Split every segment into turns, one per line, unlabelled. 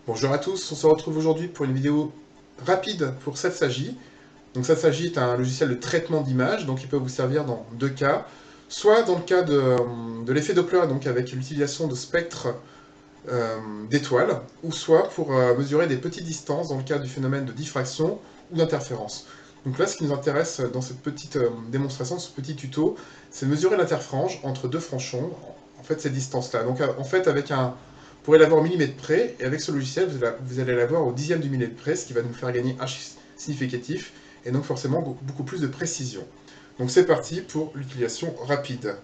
Bonjour à tous, on se retrouve aujourd'hui pour une vidéo rapide pour SatSagy. Donc SatSagy est un logiciel de traitement d'image, donc il peut vous servir dans deux cas. Soit dans le cas de l'effet Doppler, donc avec l'utilisation de spectres d'étoiles, ou soit pour mesurer des petites distances dans le cas du phénomène de diffraction ou d'interférence. Donc là, ce qui nous intéresse dans cette petite démonstration, ce petit tuto, c'est de mesurer l'interfrange entre deux franchons, en fait cette distance-là. Donc en fait, vous pourrez l'avoir au millimètre près, et avec ce logiciel, vous allez l'avoir au dixième du millimètre près, ce qui va nous faire gagner un chiffre significatif, et donc forcément beaucoup plus de précision. Donc c'est parti pour l'utilisation rapide.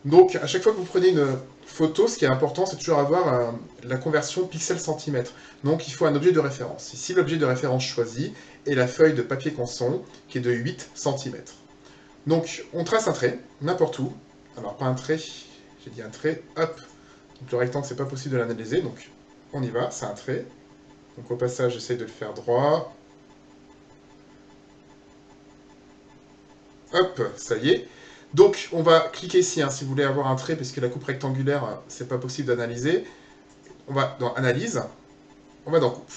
Donc, à chaque fois que vous prenez une photo, ce qui est important, c'est toujours avoir la conversion pixel-centimètre. Donc, il faut un objet de référence. Ici, l'objet de référence choisi est la feuille de papier canson, qui est de 8 cm. Donc, on trace un trait, n'importe où. Alors, pas un trait, j'ai dit un trait, hop. Donc, le rectangle, c'est pas possible de l'analyser, donc on y va, c'est un trait. Donc, au passage, j'essaye de le faire droit. Hop, ça y est. Donc, on va cliquer ici, hein, si vous voulez avoir un trait, parce que la coupe rectangulaire, c'est pas possible d'analyser. On va dans Analyse, on va dans Coupe.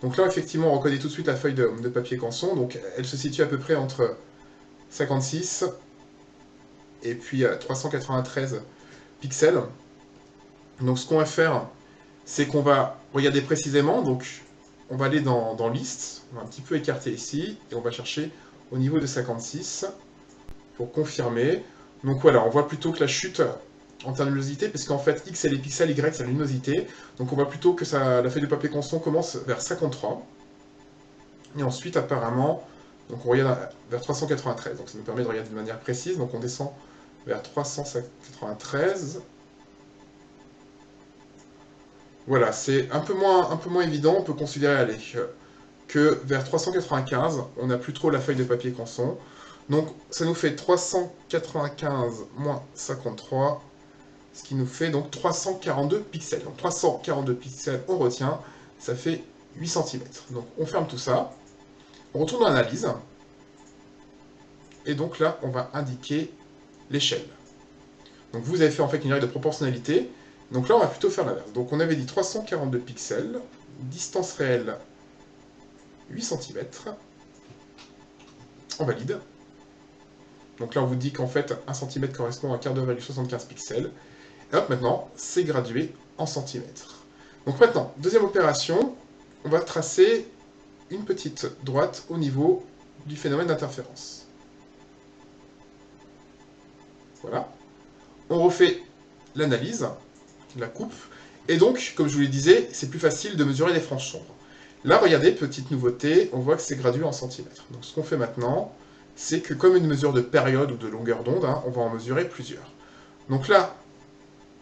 Donc là, effectivement, on reconnaît tout de suite la feuille de papier canson. Donc, elle se situe à peu près entre 56 et puis 393 pixels. Donc, ce qu'on va faire, c'est qu'on va regarder précisément. Donc, on va aller dans Liste, on va un petit peu écarter ici, et on va chercher au niveau de 56 pour confirmer. Donc voilà, on voit plutôt que la chute en termes de luminosité, parce qu'en fait, X c'est les pixels, Y c'est la luminosité. Donc on voit plutôt que la feuille de papier canson commence vers 53. Et ensuite, apparemment, donc on regarde vers 393. Donc ça nous permet de regarder de manière précise. Donc on descend vers 393. Voilà, c'est un peu moins évident. On peut considérer aller que vers 395, on n'a plus trop la feuille de papier canson. Donc ça nous fait 395 moins 53, ce qui nous fait donc 342 pixels. Donc 342 pixels, on retient, ça fait 8 cm. Donc on ferme tout ça, on retourne dans l'analyse, et donc là, on va indiquer l'échelle. Donc vous avez fait en fait une règle de proportionnalité, donc là, on va plutôt faire l'inverse. Donc on avait dit 342 pixels, distance réelle 8 cm, on valide. Donc là, on vous dit qu'en fait, 1 cm correspond à 42,75 pixels. Et hop, maintenant, c'est gradué en centimètres. Donc maintenant, deuxième opération, on va tracer une petite droite au niveau du phénomène d'interférence. Voilà. On refait l'analyse, la coupe, et donc, comme je vous le disais, c'est plus facile de mesurer les franges sombres. Là, regardez, petite nouveauté, on voit que c'est gradué en centimètres. Donc ce qu'on fait maintenant, c'est que comme une mesure de période ou de longueur d'onde, hein, on va en mesurer plusieurs. Donc là,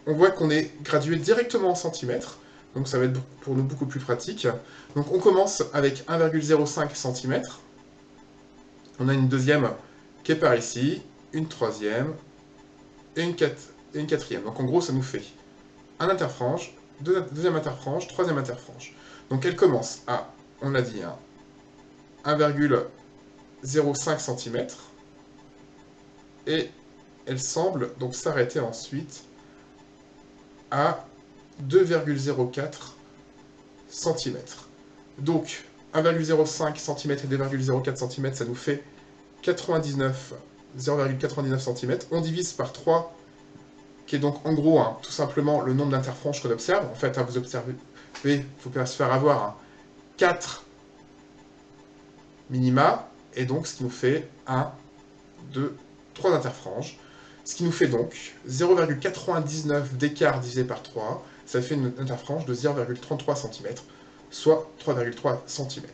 on voit qu'on est gradué directement en centimètres, donc ça va être pour nous beaucoup plus pratique. Donc on commence avec 1,05 cm, on a une deuxième qui est par ici, une troisième et une quatrième. Donc en gros ça nous fait un interfrange, deuxième interfrange, troisième interfrange. Donc elle commence à, on l'a dit, 1,05 cm, et elle semble donc s'arrêter ensuite à 2,04 cm. Donc 1,05 cm et 2,04 cm, ça nous fait 0,99 cm. On divise par 3, qui est donc en gros tout simplement le nombre d'interfranges qu'on observe. En fait, vous observez, il faut se faire avoir 4 minima, et donc ce qui nous fait 1, 2, 3 interfranges. Ce qui nous fait donc 0,99 d'écart divisé par 3, ça fait une interfrange de 0,33 cm, soit 3,3 cm.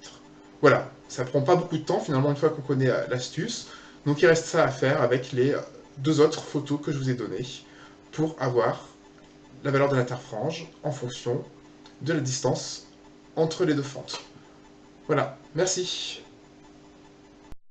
Voilà, ça prend pas beaucoup de temps finalement une fois qu'on connaît l'astuce. Donc il reste ça à faire avec les deux autres photos que je vous ai données pour avoir la valeur de l'interfrange en fonction de la distance entre les deux fentes. Voilà, merci.